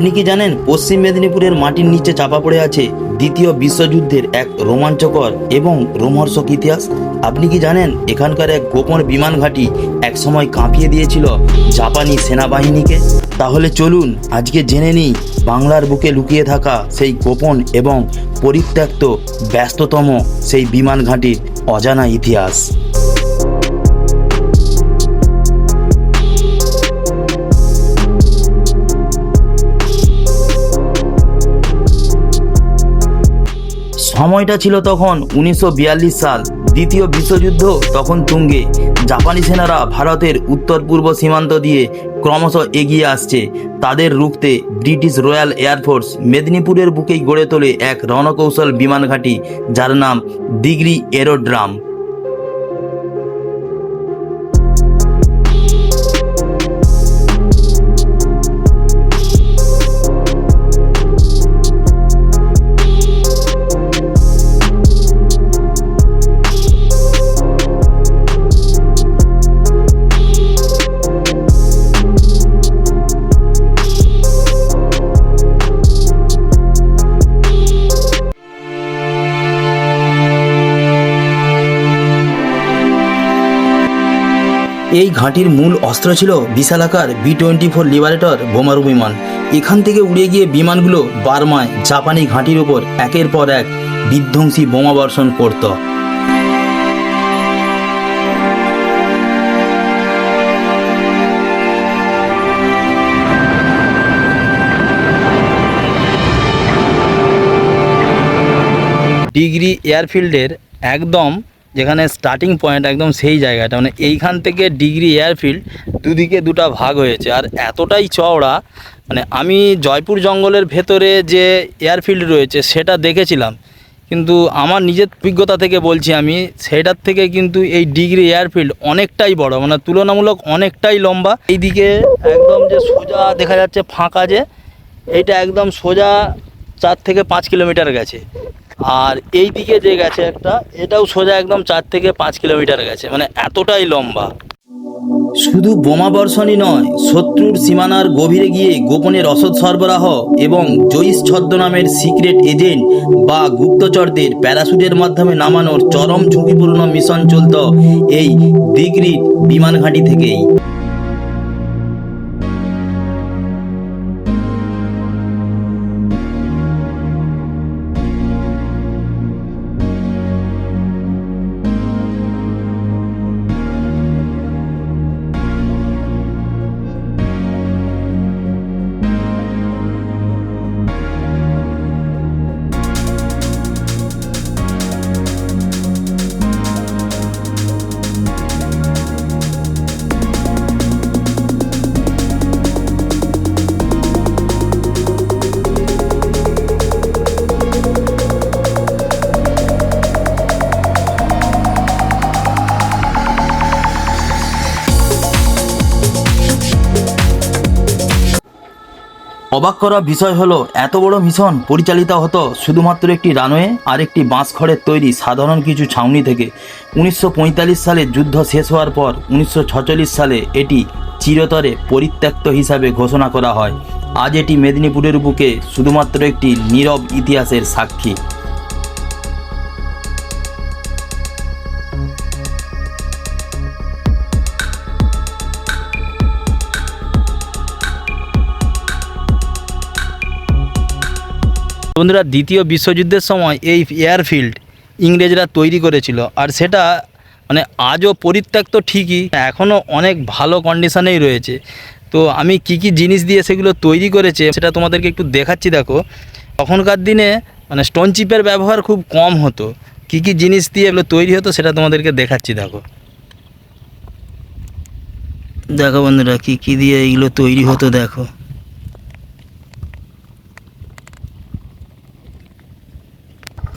আপনি কি জানেন পশ্চিম মেদিনীপুরের মাটির নিচে চাপা পড়ে আছে দ্বিতীয় বিশ্বযুদ্ধের এক রোমাঞ্চকর এবং রোমহর্ষক ইতিহাস? আপনি কি জানেন এখানকার এক গোপন বিমান ঘাঁটি একসময় কাঁপিয়ে দিয়েছিল জাপানি সেনাবাহিনীকে? তাহলে চলুন আজকে জেনে নিই বাংলার বুকে লুকিয়ে থাকা সেই গোপন এবং পরিত্যক্ত ব্যস্ততম সেই বিমান ঘাঁটির অজানা ইতিহাস। সময়টা ছিল তখন 1942 সাল। দ্বিতীয় বিশ্বযুদ্ধ তখন তুঙ্গে। জাপানি সেনারা ভারতের উত্তর পূর্ব সীমান্ত দিয়ে ক্রমশ এগিয়ে আসছে। তাদের রুখতে ব্রিটিশ রয়্যাল এয়ারফোর্স মেদিনীপুরের বুকেই গড়ে তোলে এক রণকৌশল বিমান ঘাঁটি, যার নাম দিগরি এরোড্রাম। এই ঘাঁটির মূল অস্ত্র ছিল বিশালাকার B-24 লিবারেটর বোমারু বিমান। এখান থেকে উড়ে গিয়ে বিমানগুলো বার্মায় জাপানি ঘাঁটির উপর একের পর এক বিধ্বংসী বোমা বর্ষণ করত। ডিগ্রি এয়ারফিল্ডের একদম যেখানে স্টার্টিং পয়েন্ট একদম সেই জায়গাটা, মানে এইখান থেকে ডিগ্রি এয়ারফিল্ড দুদিকে দুটা ভাগ হয়েছে আর এতটাই চওড়া, মানে আমি জয়পুর জঙ্গলের ভেতরে যে এয়ারফিল্ড রয়েছে সেটা দেখেছিলাম, কিন্তু আমার নিজের অভিজ্ঞতা থেকে বলছি আমি, সেটার থেকে কিন্তু এই ডিগ্রি এয়ারফিল্ড অনেকটাই বড়, মানে তুলনামূলক অনেকটাই লম্বা। এইদিকে একদম যে সোজা দেখা যাচ্ছে ফাঁকা, যে এইটা একদম সোজা 4 থেকে 5 কিলোমিটার গেছে, আর এই দিকে যে গেছে একটা, এটাও সোজা একদম 4 থেকে 5 কিলোমিটার গেছে, মানে এতটাই লম্বা। শুধু বোমা বর্ষণই নয়, শত্রুর সীমানার গভীরে গিয়ে গোপনে রসদ সরবরাহ এবং জয়িস ছদ্মনামের সিক্রেট এজেন্ট বা গুপ্তচরদের প্যারাশুটের মাধ্যমে নামানোর চরম ঝুঁকিপূর্ণ মিশন চলত এই দিগরি বিমান ঘাঁটি থেকেই। অবাক করা বিষয় হলো, এত বড় মিশন পরিচালিত হতো শুধুমাত্র একটি রানওয়ে আর একটি বাঁশখড়ের তৈরি সাধারণ কিছু ছাউনি থেকে। 1945 সালে যুদ্ধ শেষ হওয়ার পর 1946 সালে এটি চিরতরে পরিত্যক্ত হিসাবে ঘোষণা করা হয়। আজ এটি মেদিনীপুরের বুকে শুধুমাত্র একটি নীরব ইতিহাসের সাক্ষী। বন্ধুরা, দ্বিতীয় বিশ্বযুদ্ধের সময় এই এয়ারফিল্ড ইংরেজরা তৈরি করেছিল, আর সেটা মানে আজও পরিত্যক্ত ঠিকই, এখনও অনেক ভালো কন্ডিশনেই রয়েছে। তো আমি কি কি জিনিস দিয়ে সেগুলো তৈরি করেছে সেটা তোমাদেরকে একটু দেখাচ্ছি। দেখো, তখনকার দিনে মানে স্টোন চিপের ব্যবহার খুব কম হতো। কি কি জিনিস দিয়ে এগুলো তৈরি হতো সেটা তোমাদেরকে দেখাচ্ছি। দেখো দেখো বন্ধুরা, কি কি দিয়ে এগুলো তৈরি হতো। দেখো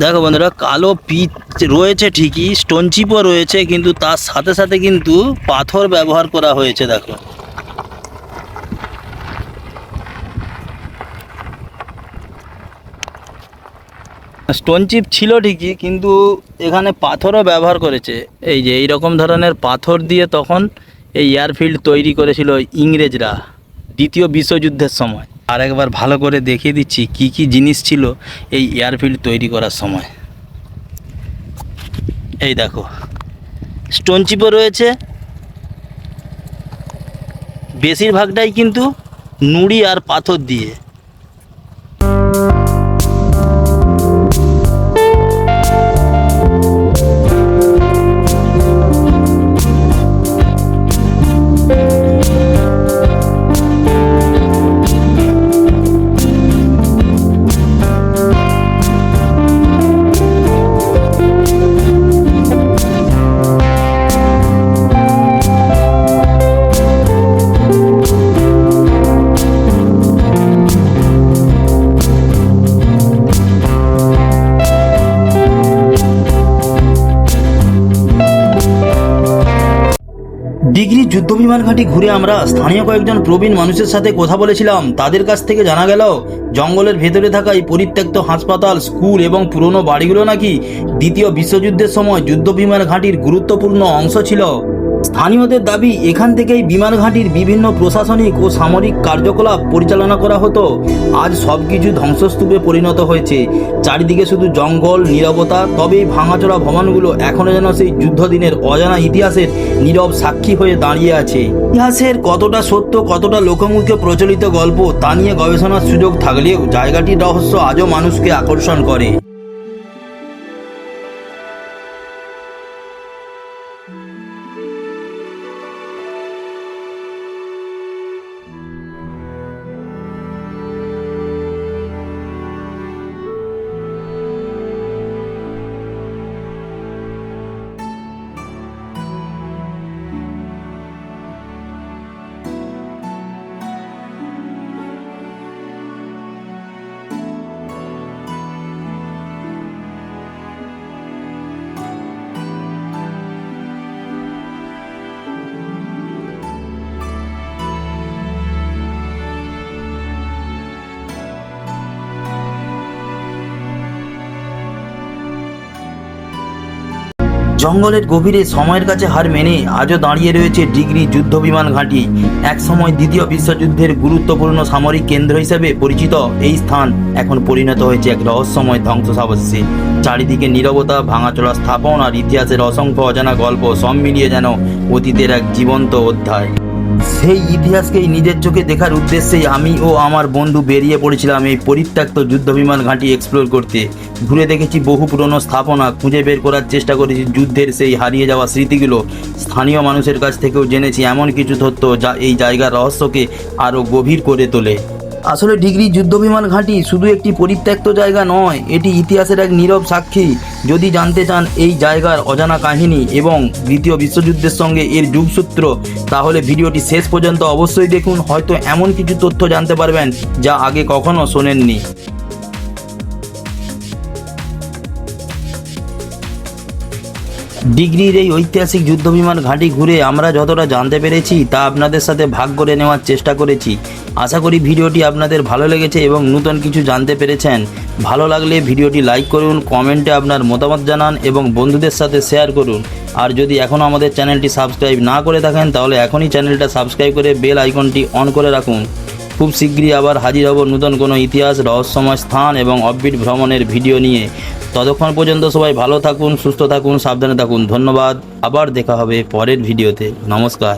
দেখো বন্ধুরা, কালো পিচ রয়েছে ঠিকই, স্টোন চিপও রয়েছে, কিন্তু তার সাথে সাথে কিন্তু পাথর ব্যবহার করা হয়েছে। দেখো স্টোন চিপ ছিল ঠিকই, কিন্তু এখানে পাথরও ব্যবহার করেছে। এই যে এই রকম ধরনের পাথর দিয়ে তখন এই এয়ারফিল্ড তৈরি করেছিল ইংরেজরা দ্বিতীয় বিশ্বযুদ্ধের সময়। আর একবার ভালো করে দেখিয়ে দিচ্ছি কি কি জিনিস ছিল এই এয়ারফিল্ড তৈরি করার সময়। এই দেখো স্টোন চিপও রয়েছে, বেশিরভাগটাই কিন্তু নুড়ি আর পাথর দিয়ে। ডিগ্রি যুদ্ধবিমান ঘাঁটি ঘুরে আমরা স্থানীয় কয়েকজন প্রবীণ মানুষের সাথে কথা বলেছিলাম। তাদের কাছ থেকে জানা গেল জঙ্গলের ভেতরে থাকা এই পরিত্যক্ত হাসপাতাল, স্কুল এবং পুরনো বাড়িগুলো নাকি দ্বিতীয় বিশ্বযুদ্ধের সময় যুদ্ধবিমান ঘাঁটির গুরুত্বপূর্ণ অংশ ছিল। স্থানীয়দের দাবি এখান থেকেই বিমান ঘাঁটির বিভিন্ন প্রশাসনিক ও সামরিক কার্যকলাপ পরিচালনা করা হতো। আজ সবকিছু ধ্বংসস্তূপে পরিণত হয়েছে, চারিদিকে শুধু জঙ্গল, নীরবতা। তবে এই ভাঙাচোরা ভবনগুলো এখনো যেন সেই যুদ্ধদিনের অজানা ইতিহাসের নীরব সাক্ষী হয়ে দাঁড়িয়ে আছে। ইতিহাসের কতটা সত্য, কতটা লোকমুখে প্রচলিত গল্প তা নিয়ে গবেষণার সুযোগ থাকলেও জায়গাটির রহস্য আজও মানুষকে আকর্ষণ করে। জঙ্গলের গভীরে সময়ের কাছে হার মেনে আজও দাঁড়িয়ে রয়েছে ডিগ্রি যুদ্ধবিমান ঘাঁটি। একসময় দ্বিতীয় বিশ্বযুদ্ধের গুরুত্বপূর্ণ সামরিক কেন্দ্র হিসেবে পরিচিত এই স্থান এখন পরিণত হয়েছে এক রহস্যময় ধ্বংসাবশেষে। চারিদিকে নীরবতা, ভাঙাচোরা স্থাপন আর ইতিহাসের অসংখ্য অজানা গল্প সব মিলিয়ে যেন অতীতের এক জীবন্ত অধ্যায়। সেই ইতিহাসকেই নিজের চোখে দেখার উদ্দেশ্যেই আমি ও আমার বন্ধু বেরিয়ে পড়েছিলাম এই পরিত্যক্ত যুদ্ধবিমান ঘাঁটি এক্সপ্লোর করতে। ঘুরে দেখেছি বহু পুরনো স্থাপনা, খুঁজে বের করার চেষ্টা করেছি যুদ্ধের সেই হারিয়ে যাওয়া স্মৃতিগুলো। স্থানীয় মানুষের কাছ থেকেও জেনেছি এমন কিছু তথ্য যা এই জায়গার রহস্যকে আরও গভীর করে তোলে। আসলে ডিগ্রি যুদ্ধবিমান ঘাঁটি শুধু একটি পরিত্যক্ত জায়গা নয়, এটি ইতিহাসের এক নীরব সাক্ষী। যদি জানতে চান এই জায়গার অজানা কাহিনী এবং দ্বিতীয় বিশ্বযুদ্ধের সঙ্গে এর যোগসূত্র, তাহলে ভিডিওটি শেষ পর্যন্ত অবশ্যই দেখুন। হয়তো এমন কিছু তথ্য জানতে পারবেন যা আগে কখনো শোনেননি। ডিগ্রির এই ঐতিহাসিক যুদ্ধবিমান ঘাঁটি ঘুরে আমরা যতটা জানতে পেরেছি তা আপনাদের সাথে ভাগ করে নেওয়ার চেষ্টা করেছি। আশা করি ভিডিওটি আপনাদের ভালো লেগেছে এবং নতুন কিছু জানতে পেরেছেন। ভালো লাগলে ভিডিওটি লাইক করুন, কমেন্টে আপনার মতামত জানান এবং বন্ধুদের সাথে শেয়ার করুন। আর যদি এখনও আমাদের চ্যানেলটি সাবস্ক্রাইব না করে থাকেন তাহলে এখনই চ্যানেলটা সাবস্ক্রাইব করে বেল আইকনটি অন করে রাখুন। খুব শীঘ্রই আবার হাজির হব নতুন কোনো ইতিহাস, রহস্যময় স্থান এবং অফবিট ভ্রমণের ভিডিও নিয়ে। ততক্ষণ পর্যন্ত সবাই ভালো থাকুন, সুস্থ থাকুন, সাবধানে থাকুন। ধন্যবাদ। আবার দেখা হবে পরের ভিডিওতে। নমস্কার।